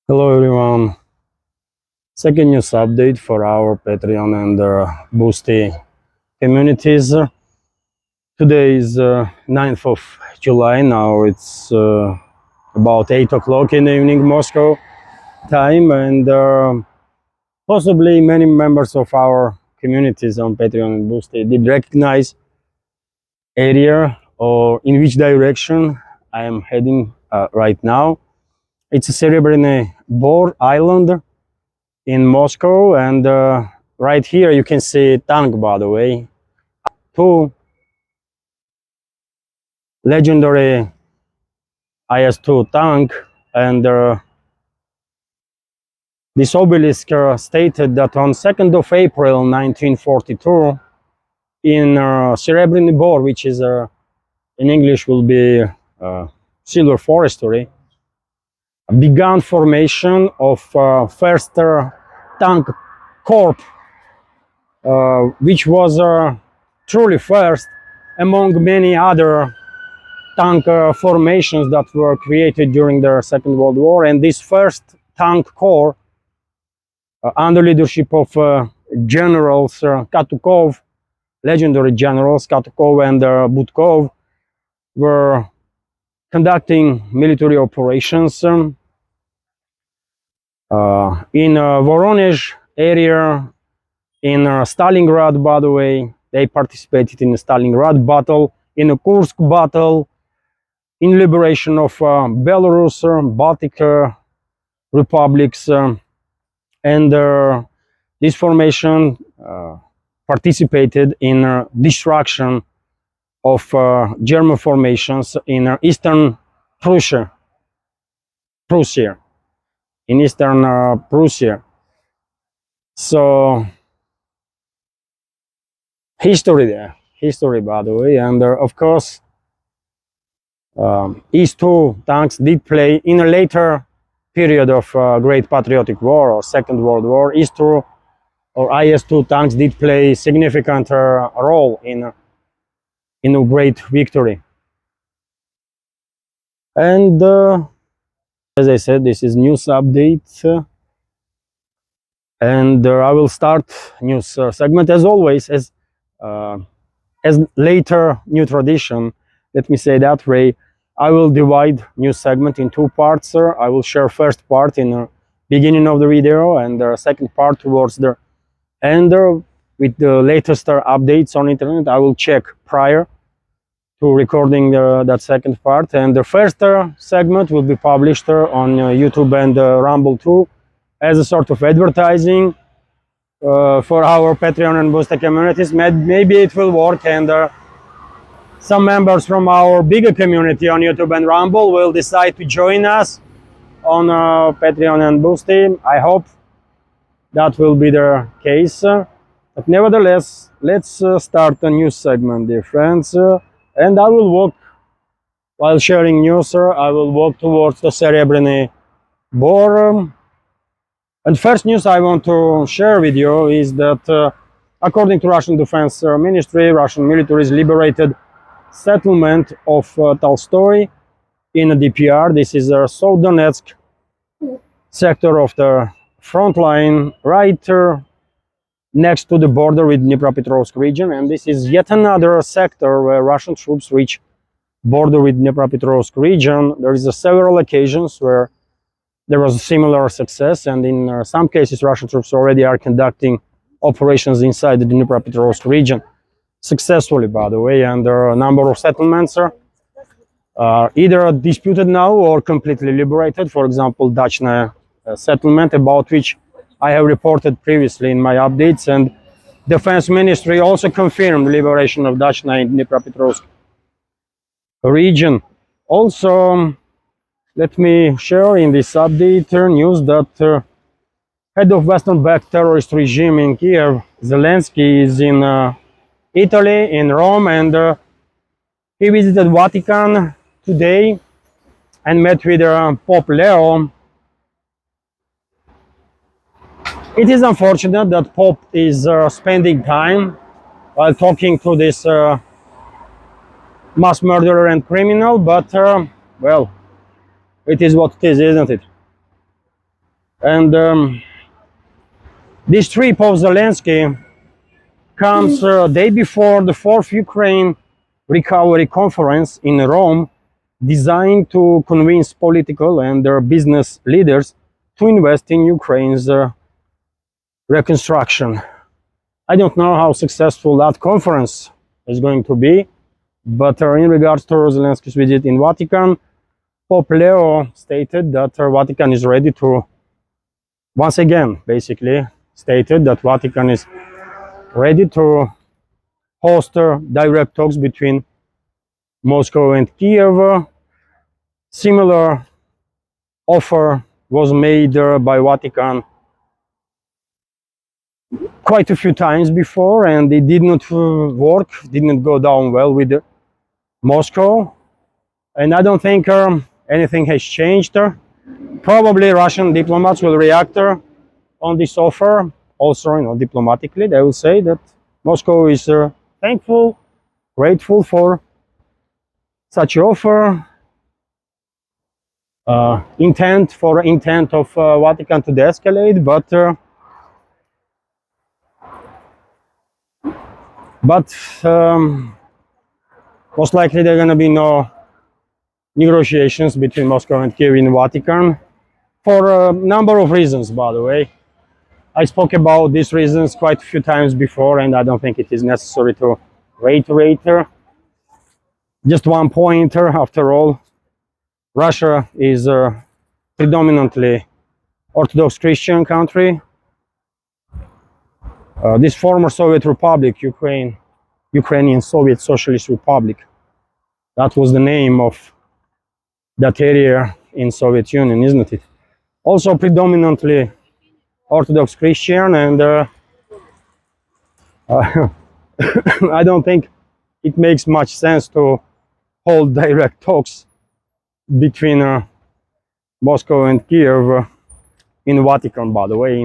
Hello everyone. Second news update for our Patreon and Boosty communities. Today is 9th of July. Now it's about 8 o'clock in the evening Moscow time, and possibly many members of our communities on Patreon and Boosty did recognize area or in which direction I am heading right now. It's a Serebriny Bor Island in Moscow, and right here you can see tank, by the way, two legendary IS-2 tank, and this obelisk stated that on 2nd of April 1942 in Serebriny Bor, which is in English will be silver forestry, began formation of first tank corps, which was truly first among many other tank formations that were created during the Second World War. And this first tank corps, under leadership of generals Katukov, legendary generals Katukov and Budkov, were conducting military operations in Voronezh area, in Stalingrad, by the way. They participated in the Stalingrad battle, in the Kursk battle, in liberation of Belarus, Baltic republics, and this formation participated in destruction of German formations in Eastern Prussia, in Eastern Prussia. So history there, history, by the way, and of course IS-2 tanks did play in a later period of Great Patriotic War or Second World War. IS-2 or IS-2 tanks did play significant role in a great victory. And as I said, this is news update, and I will start news segment as always, as later new tradition. Let me say that way. I will divide news segment in two parts. I will share first part in the beginning of the video, and the second part towards the end with the latest updates on internet. I will check prior to recording that second part, and the first segment will be published on YouTube and Rumble too, as a sort of advertising for our Patreon and Booster communities. Maybe it will work, and some members from our bigger community on YouTube and Rumble will decide to join us on Patreon and Boosty. I hope that will be the case. But nevertheless, let's start a news segment, dear friends. And I will walk, while sharing news, I will walk towards the Serebriny Bor. And first news I want to share with you is that according to Russian Defense Ministry, Russian military liberated settlement of Tolstoy in the DPR. This is a South Donetsk sector of the front line, right next to the border with Dnipropetrovsk region. And this is yet another sector where Russian troops reach border with Dnipropetrovsk region. There is several occasions where there was a similar success, and in some cases Russian troops already are conducting operations inside the Dnipropetrovsk region successfully, by the way, and there are a number of settlements are either disputed now or completely liberated. For example, Dachna settlement, about which I have reported previously in my updates, and Defense Ministry also confirmed liberation of Dachna in Dnipropetrovsk region. Also, let me share in this update news that head of Western-backed terrorist regime in Kiev, Zelensky, is in Italy, in Rome, and he visited Vatican today and met with Pope Leo. It is unfortunate that Pope is spending time while talking to this mass murderer and criminal, but well, it is what it is, isn't it? And this trip of Zelensky comes a day before the fourth Ukraine recovery conference in Rome, designed to convince political and business leaders to invest in Ukraine's reconstruction. I don't know how successful that conference is going to be, but in regards to Zelensky's visit in Vatican, Pope Leo stated that Vatican is ready to, once again, basically stated that Vatican is ready to host direct talks between Moscow and Kiev. Similar offer was made by Vatican quite a few times before, and it did not work, did not go down well with Moscow. And I don't think anything has changed. Probably Russian diplomats will react on this offer. Also, diplomatically, they will say that Moscow is thankful, grateful for such offer. Intent of Vatican to de-escalate, but most likely there are going to be no negotiations between Moscow and Kiev in Vatican for a number of reasons, by the way. I spoke about these reasons quite a few times before, and I don't think it is necessary to reiterate. Just one pointer, after all. Russia is a predominantly Orthodox Christian country. This former Soviet Republic, Ukrainian Soviet Socialist Republic, that was the name of that area in Soviet Union, isn't it? Also predominantly Orthodox Christian, and I don't think it makes much sense to hold direct talks between Moscow and Kiev in Vatican, by the way,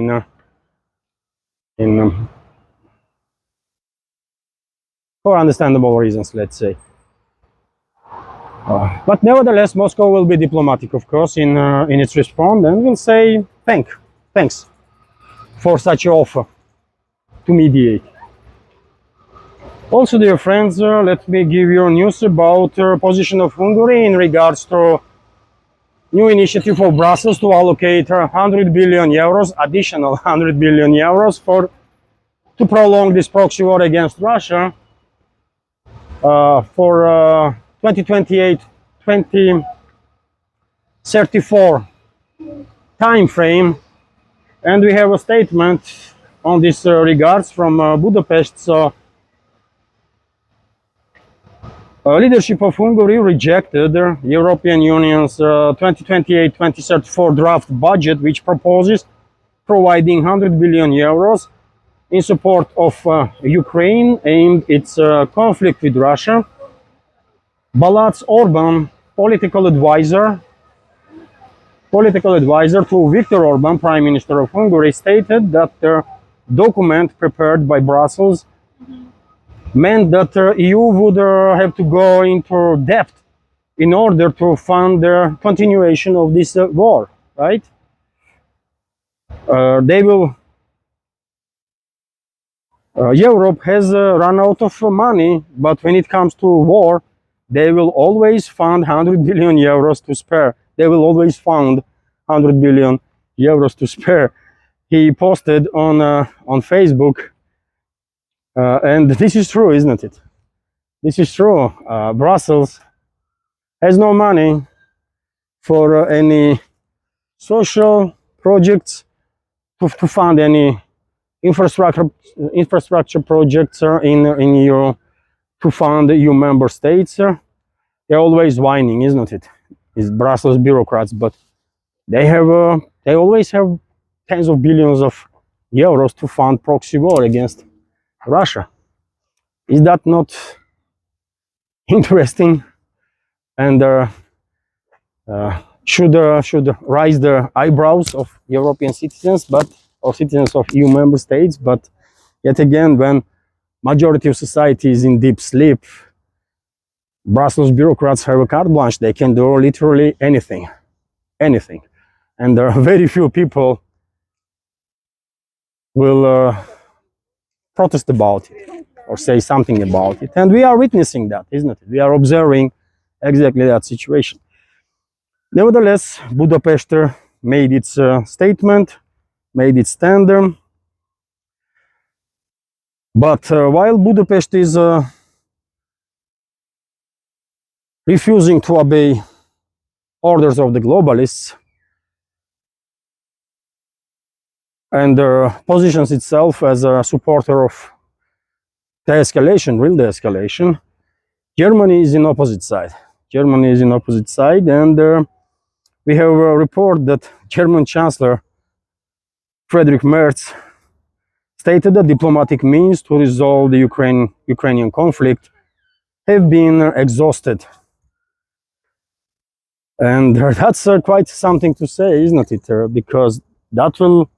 for understandable reasons, let's say. But nevertheless, Moscow will be diplomatic, of course, in its response, and will say thanks for such an offer to mediate. Also, dear friends, let me give you news about the position of Hungary in regards to new initiative of Brussels to allocate 100 billion euros, additional 100 billion euros to prolong this proxy war against Russia for 2028-2034 time frame. And we have a statement on this regards from Budapest. So leadership of Hungary rejected the European Union's 2028-2034 draft budget, which proposes providing 100 billion euros in support of Ukraine aimed at its conflict with Russia. Balázs Orbán, political advisor to Viktor Orbán, Prime Minister of Hungary, stated that the document prepared by Brussels meant that the EU would have to go into debt in order to fund the continuation of this war, right? Europe has run out of money, but when it comes to war, they will always fund 100 billion euros to spare. They will always fund 100 billion euros to spare. He posted on Facebook. And this is true, isn't it? This is true. Brussels has no money for any social projects, to fund any infrastructure projects in EU, to fund EU member states. They're always whining, isn't it? It's Brussels bureaucrats, but they always have tens of billions of euros to fund proxy war against Russia. Is that not interesting? And should raise the eyebrows of European citizens, or citizens of EU member states. But yet again, when majority of society is in deep sleep, Brussels bureaucrats have a carte blanche. They can do literally anything. And there are very few people will protest about it or say something about it. And we are witnessing that, isn't it? We are observing exactly that situation. Nevertheless, Budapest made its statement, made its stand. But while Budapest is refusing to obey orders of the globalists and positions itself as a supporter of de-escalation, real de-escalation, Germany is in opposite side. Germany is in opposite side, and we have a report that German Chancellor Friedrich Merz stated that diplomatic means to resolve the Ukrainian conflict have been exhausted. And that's quite something to say, isn't it? Because that will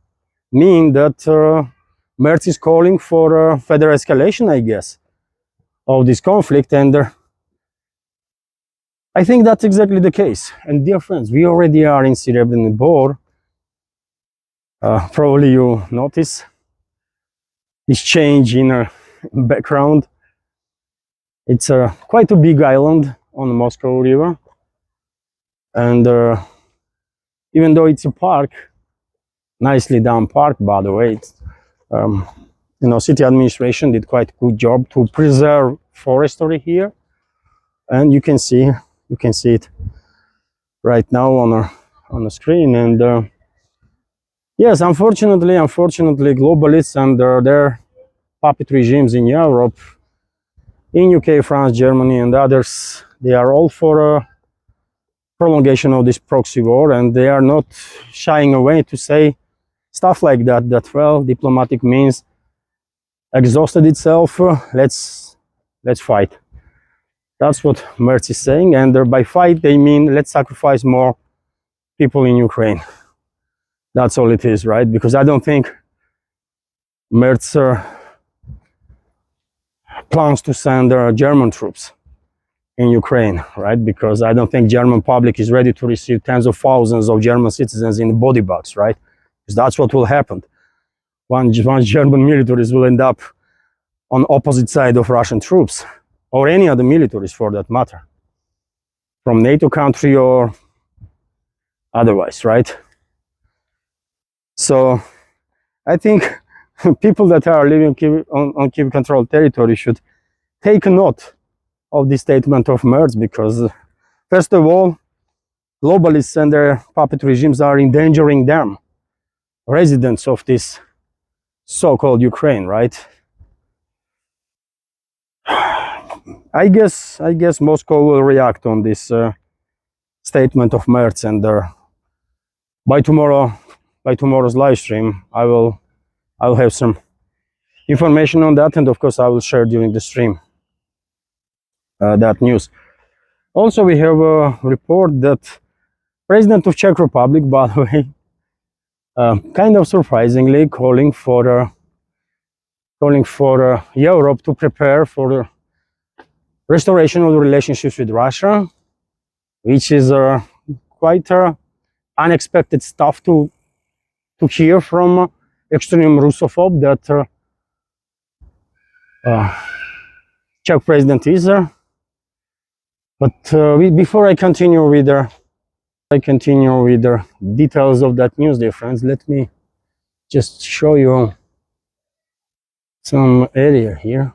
mean that Merz is calling for further escalation, I guess, of this conflict. And I think that's exactly the case. And dear friends, we already are in Srebrenic Bor. Probably you notice this change in background. It's quite a big island on the Moscow River. And even though it's a park, nicely done park, by the way, it's, you know, city administration did quite a good job to preserve forestry here, and you can see it right now on the screen. And yes, unfortunately, globalists and their puppet regimes in Europe, in UK, France, Germany, and others, they are all for prolongation of this proxy war, and they are not shying away to say stuff like that, that, well, diplomatic means exhausted itself, let's fight. That's what Merz is saying, and by fight they mean let's sacrifice more people in Ukraine. That's all it is, right? Because I don't think Merz plans to send German troops in Ukraine, right? Because I don't think German public is ready to receive tens of thousands of German citizens in body bags, right? Because that's what will happen. One German militaries will end up on opposite side of Russian troops, or any other militaries for that matter, from NATO country or otherwise, right? So I think people that are living on Kiev-controlled territory should take note of the statement of Merz, because first of all, globalists and their puppet regimes are endangering them, residents of this so-called Ukraine, right? I guess Moscow will react on this statement of Merz, and by tomorrow's live stream, I'll have some information on that, and of course I will share during the stream that news. Also, we have a report that President of Czech Republic, by the way, kind of surprisingly calling for Europe to prepare for the restoration of the relationships with Russia, which is quite unexpected stuff to hear from extreme Russophobe that Czech president is. But before I continue with the details of that news, dear friends, let me just show you some area here.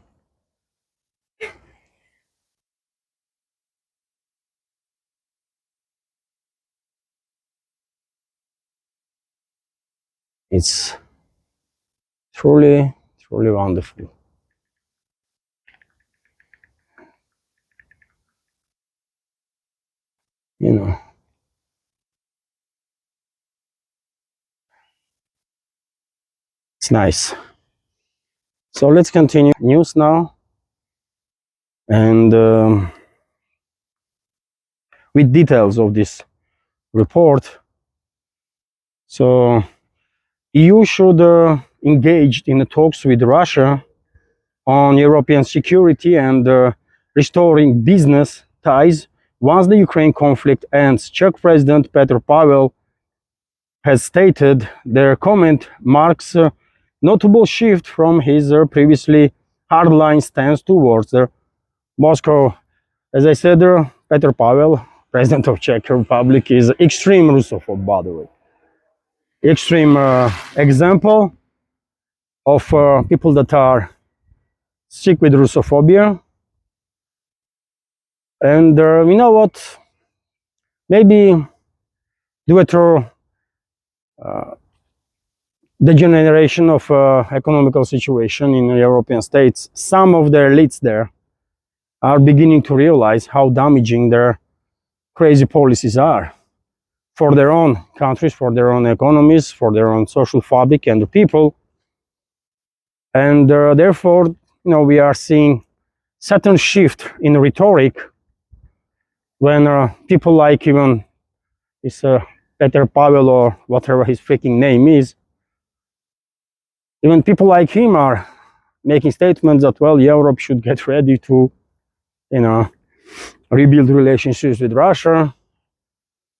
It's truly wonderful. You know, it's nice. So let's continue news now, and with details of this report. So EU should engage in the talks with Russia on European security and restoring business ties once the Ukraine conflict ends. Czech President Petr Pavel has stated their comment marks notable shift from his previously hardline stance towards Moscow. As I said, Petr Pavel, president of Czech Republic, is extreme Russophobe, by the way. Extreme example of people that are sick with Russophobia. And you know what? Maybe due to the generation of economical situation in European states, some of the elites there are beginning to realize how damaging their crazy policies are for their own countries, for their own economies, for their own social fabric and the people. And therefore, we are seeing certain shift in rhetoric when people like even this Petr Pavel or whatever his freaking name is, even people like him are making statements that, well, Europe should get ready to, rebuild relationships with Russia,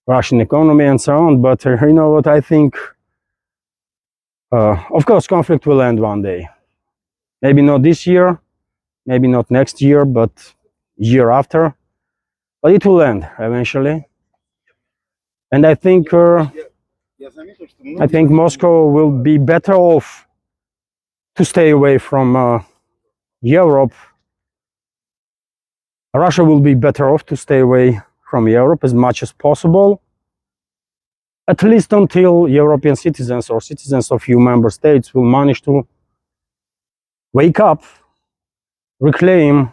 Russian economy and so on. But you know what, I think, of course, conflict will end one day. Maybe not this year, maybe not next year, but year after. But it will end eventually. And I think Moscow will be better off to stay away from Europe. Russia will be better off to stay away from Europe as much as possible, at least until European citizens or citizens of EU member states will manage to wake up, reclaim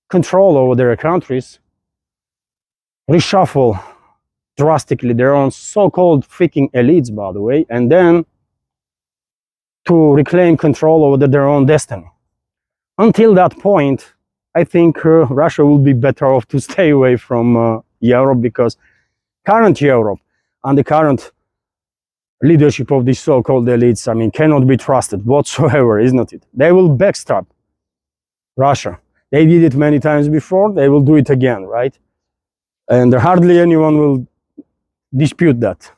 control over their countries, reshuffle drastically their own so-called freaking elites, by the way, and then to reclaim control over their own destiny. Until that point, I think Russia will be better off to stay away from Europe, because current Europe and the current leadership of these so-called elites, cannot be trusted whatsoever, isn't it? They will backstab Russia. They did it many times before, they will do it again, right? And hardly anyone will dispute that.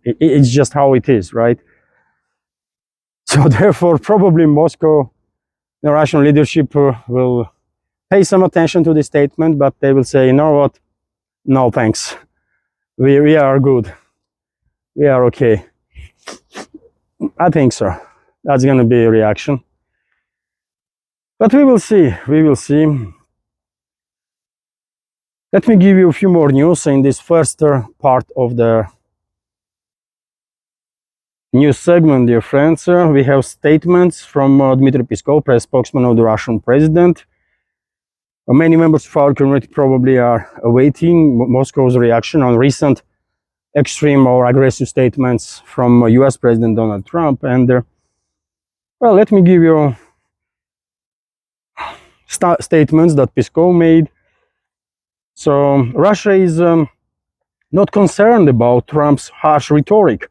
It's just how it is, right? So therefore, probably Moscow, the Russian leadership will pay some attention to this statement, but they will say, you know what? No, thanks. We are good. We are okay. I think so. That's going to be a reaction. But we will see. We will see. Let me give you a few more news in this first part of the news segment, dear friends. We have statements from Dmitry Peskov, press spokesman of the Russian president. Many members of our community probably are awaiting Moscow's reaction on recent extreme or aggressive statements from US President Donald Trump. And well, let me give you statements that Peskov made. So Russia is not concerned about Trump's harsh rhetoric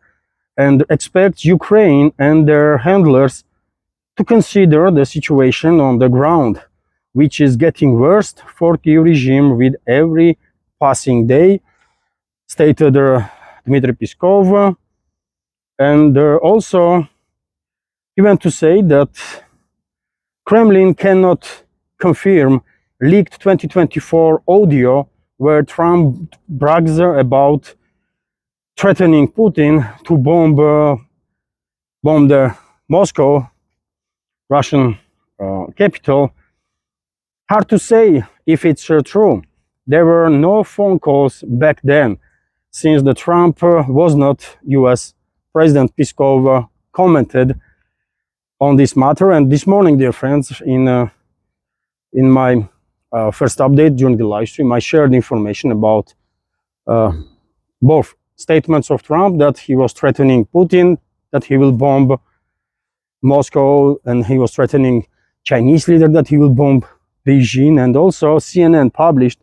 and expects Ukraine and their handlers to consider the situation on the ground, which is getting worse for the regime with every passing day, stated Dmitry Peskov. And also he went to say that Kremlin cannot confirm leaked 2024 audio where Trump brags about threatening Putin to bomb the Moscow, Russian capital. Hard to say if it's true. There were no phone calls back then, since the Trump was not US President. Peskov commented on this matter. And this morning, dear friends, in my first update during the live stream, I shared information about both statements of Trump that he was threatening Putin, that he will bomb Moscow, and he was threatening Chinese leader that he will bomb Beijing. And also CNN published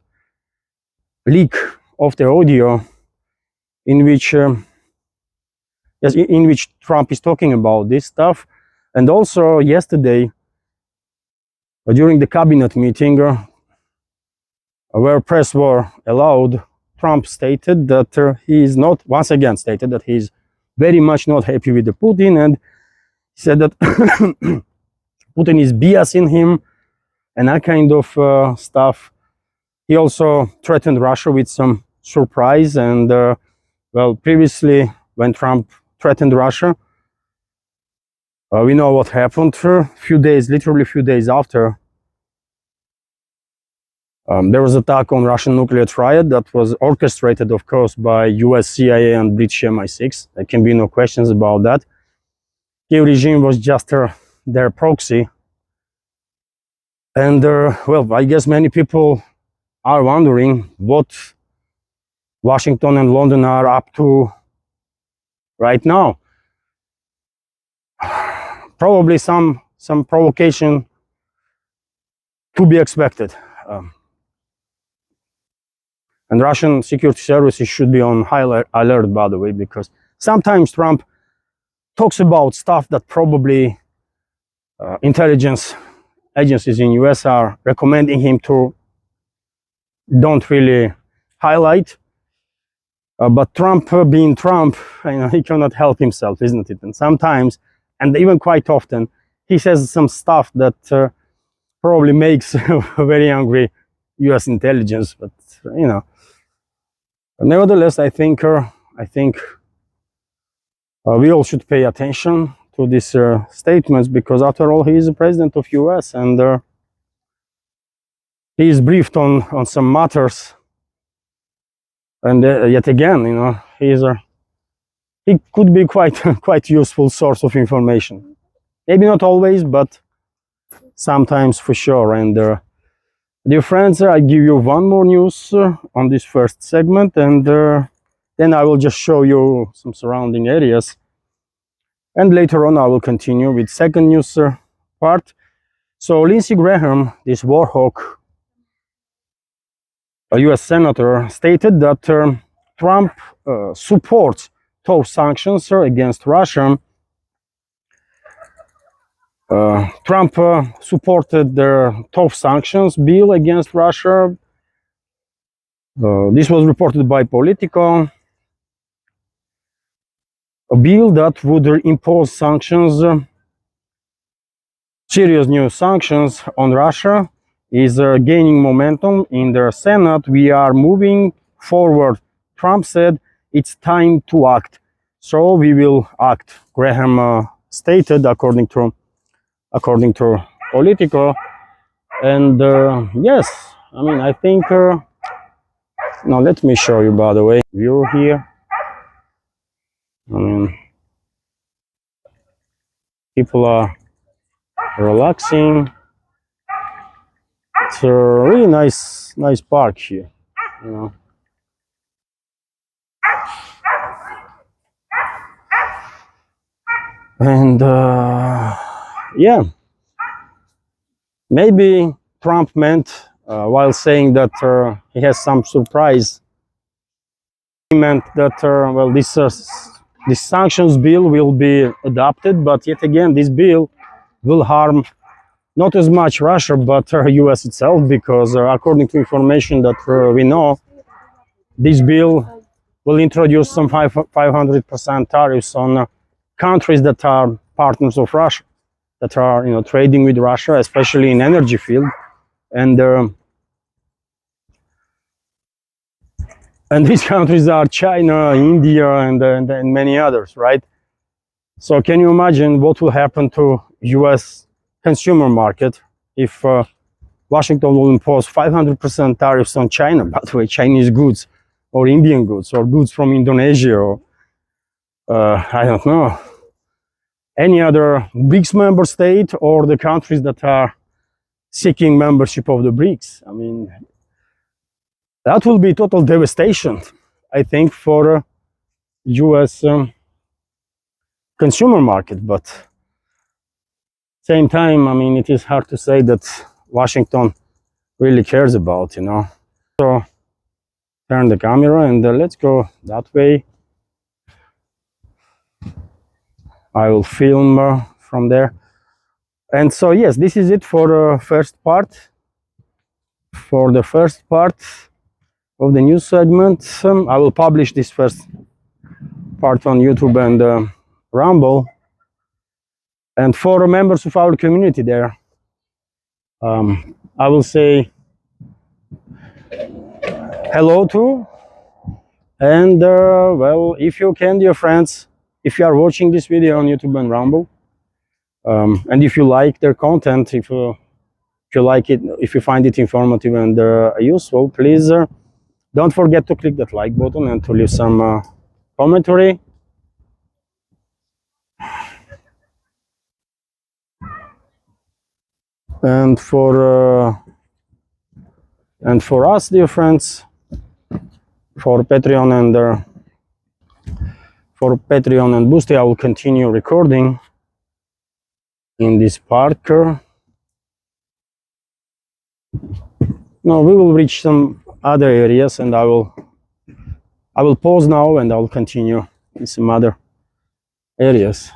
leak of the audio in which Trump is talking about this stuff. And also yesterday, during the cabinet meeting, where press were allowed, Trump stated that he is not, once again stated that he is very much not happy with the Putin, and He said that Putin is BSing him and that kind of stuff. He also threatened Russia with some surprise. And well, previously when Trump threatened Russia, we know what happened. Literally a few days after, there was an attack on Russian nuclear triad that was orchestrated, of course, by US CIA and British MI6. There can be no questions about that. Kiev regime was just their proxy. And well, I guess many people are wondering what Washington and London are up to right now. Probably some provocation to be expected. And Russian security services should be on high alert, by the way, because sometimes Trump talks about stuff that probably intelligence agencies in US are recommending him to don't really highlight. But Trump, being Trump, he cannot help himself, isn't it? And sometimes, and even quite often, he says some stuff that probably makes very angry US intelligence. But nevertheless, I think we all should pay attention to these statements, because after all, he is the president of US, and he is briefed on some matters. And yet again, he could be quite useful source of information. Maybe not always, but sometimes for sure. And dear friends, I give you one more news on this first segment, and then I will just show you some surrounding areas. And later on, I will continue with second news part. So Lindsey Graham, this war hawk, a US senator, stated that Trump supports tough sanctions against Russia. Trump supported the tough sanctions bill against Russia. This was reported by Politico. A bill that would impose sanctions, serious new sanctions on Russia, is gaining momentum in the Senate. We are moving forward. Trump said it's time to act. So we will act, Graham stated, according to Politico. And yes, I mean, I think, now let me show you, by the way, view here. I mean, people are relaxing. It's a really nice park here, And yeah, maybe Trump meant, while saying that he has some surprise, he meant that well, this sanctions bill will be adopted, but yet again, this bill will harm not as much Russia, but US itself, because according to information that we know, this bill will introduce some 500% tariffs on countries that are partners of Russia, that are trading with Russia, especially in energy field, and these countries are China, India, and many others, right? So can you imagine what will happen to US consumer market if Washington will impose 500% tariffs on China, by the way, Chinese goods, or Indian goods, or goods from Indonesia, or I don't know, any other BRICS member state, or the countries that are seeking membership of the BRICS. I mean, that will be total devastation, I think, for US consumer market. But same time, I mean, it is hard to say that Washington really cares about, So turn the camera and let's go that way. I will film from there. And so yes, this is it for the first part. For the first part of the news segment, I will publish this first part on YouTube and Rumble. And for members of our community there, I will say hello to. And well, if you can, dear friends, if you are watching this video on YouTube and Rumble, and if you like their content, if you like it, if you find it informative and useful, please don't forget to click that like button and to leave some commentary. And for us, dear friends, for Patreon and Boosty, I will continue recording in this park. Now we will reach some other areas, and I will pause now, and I will continue in some other areas.